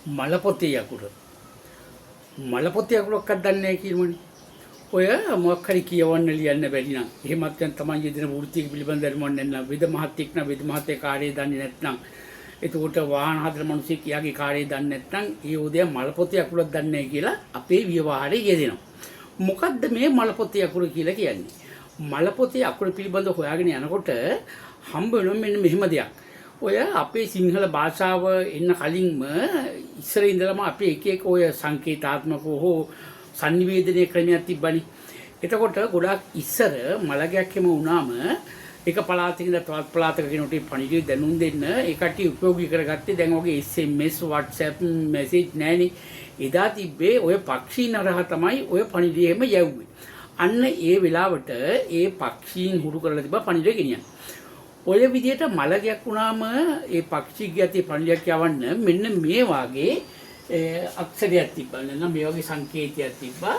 මලපොතේ අකුර. මලපොතේ අකුරක්වත් දන්නේ නැහැ කියනවනේ. ඔය මොකක් හරි කියවන්න ලියන්න බැරි නම් එහෙමත් දැන් තමයි යෙදෙන වෘත්තිය පිළිබඳව මොන්නේ නැත්නම් විද මහත්ෙක් නම් විද මහත්ේ කාර්යය දන්නේ නැත්නම් එතකොට වාහන හදන මිනිස්සු කියාගේ කාර්යය දන්නේ නැත්නම් ඒ උදේ මලපොතේ අකුරක් දන්නේ නැහැ කියලා අපේ ව්‍යවහාරයේ යෙදෙනවා. මොකද්ද මේ මලපොතේ අකුර කියලා කියන්නේ? මලපොතේ අකුර පිළිබඳව හොයාගෙන යනකොට හම්බ වෙනවා මෙන්න මෙහෙම දෙයක්. ඔය අපේ සිංහල භාෂාව එන්න කලින්ම ඉස්සර ඉඳලම අපේ එක එක ඔය සංකේතාත්මක හෝ sannivedanaye ක්‍රමයක් තිබ්බනේ. එතකොට ගොඩාක් ඉස්සර මලගයක් හැම වුණාම එක පළාතකින් තවත් පළාතක කෙනෙකුට පණිවිඩය දැනුම් දෙන්න ඒ කට්ටිය උපයෝගී කරගත්තේ දැන් වගේ SMS WhatsApp message නැහනේ. එදා තිබ්බේ ඔය පක්ෂීන් අරහ තමයි ඔය පණිවිඩයම යවුවේ. අන්න ඒ වෙලාවට ඒ පක්ෂීන් හුරු කරලා තිබ්බා පණිවිඩය ගෙනියන්න. ඔය විදිහට මලගයක් වුණාම ඒ පක්ෂිකගේ අතේ පණිවිඩයක් යවන්න මෙන්න මේ වාගේ අක්ෂරයක් තිබ්බා නේද? මේ වගේ සංකේතයක් තිබ්බා.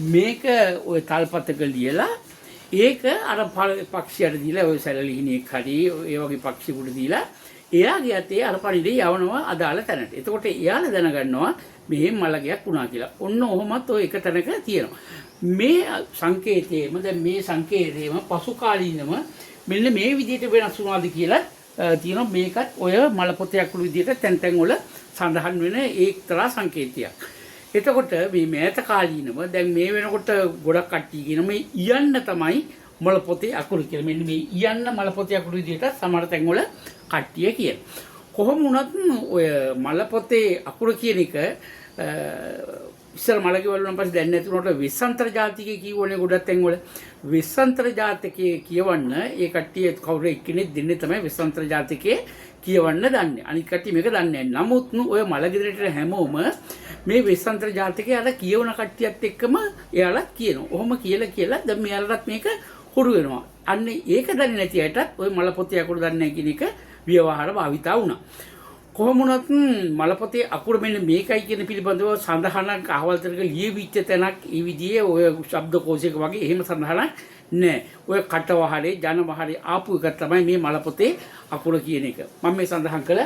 මේක ඔය තල්පතක ලියලා ඒක අර පක්ෂියට දීලා ඔය සැලලිහිණියෙක් හරි ඒ වගේ පක්ෂියෙකුට දීලා එයාගේ අතේ අර පණිවිඩය යවනවා අදාළ තැනට. එතකොට එයාලා දැනගන්නවා මෙහෙම මලගයක් වුණා කියලා. ඔන්න ඔහොමත් ඔය එක තැනක තියෙනවා. මේ සංකේතයේම දැන් මේ සංකේතයේම පසු කාලීනම මෙන්න මේ විදිහට වෙනස් වුණාද කියලා තියෙනවා. මේකත් ඔය මලපොතේ අකුරු විදිහට තැන් තැන් වල සඳහන් වෙන එක්තරා සංකේතයක්. එතකොට මේ මෑත කාලීනව දැන් මේ වෙනකොට ගොඩක් කට්ටිය කියන මේ ඉයන්න තමයි මලපොතේ අකුරු කියලා. මෙන්න මේ ඉයන්න මලපොතේ අකුරු විදිහට සමහර තැන් වල කට්ටිය කියන. කොහොම වුණත් ඔය මලපොතේ අකුරු කියන එක ඉස්සර මලගේ වලුණන් පස්සේ දැන් නැතුනට විස්සන්තර ජාතිකයේ කියවනේ ගොඩක් තැන් වල විස්සන්තර ජාතකයේ කියවන්න ඒ කට්ටිය කවුරු එක්කෙනෙක් දෙන්නේ තමයි විස්සන්තර ජාතකයේ කියවන්න දන්නේ. අනිත් කට්ටිය මේක දන්නේ නැහැ. නමුත් ඔය මලගෙදරට හැමෝම මේ විස්සන්තර ජාතකයේ අර කියවන කට්ටියත් එක්කම එයාලා කියනවා. ඔහොම කියලා දැන් මෙයාලටත් මේක හුරු වෙනවා. අන්න ඒක දන්නේ නැති අයටත් ඔය මලපොතේ අකුරු දන්නේ නැහැ කියන එක ව්‍යවහාර භාවිතා වුණා. කොහොම වුණත් මලපොතේ අකුර මෙන්න මේකයි කියන පිළිබඳව සඳහනක් අහවල් තරක ලියවිච්ච තැනක් ඒ විදිහේ ඔය ශබ්දකෝෂයක වගේ එහෙම සඳහනක් නැහැ. ඔය කටවහරේ ජනවහරේ ආපු එක තමයි මේ මලපොතේ අකුර කියන එක. මම මේ සඳහන් කළ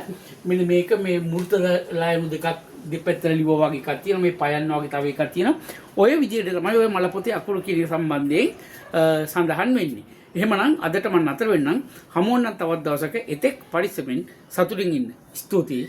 මෙන්න මේක මේ මූර්ත ලයින් දෙකක් දෙපැත්තට ලිව්වා වගේ එකක් තියෙනවා. මේ පයන්න වගේ තව එකක් තියෙනවා. ඔය විදිහට තමයි ඔය මලපොතේ අකුර කියන සම්බන්ධයෙන් සඳහන් වෙන්නේ. එහෙමනම් අදට මම නතර වෙන්නම්. හමු වෙනනම් තවත් දවසක එතෙක් පරිස්සමෙන් සතුටින් ඉන්න. ස්තුතියි.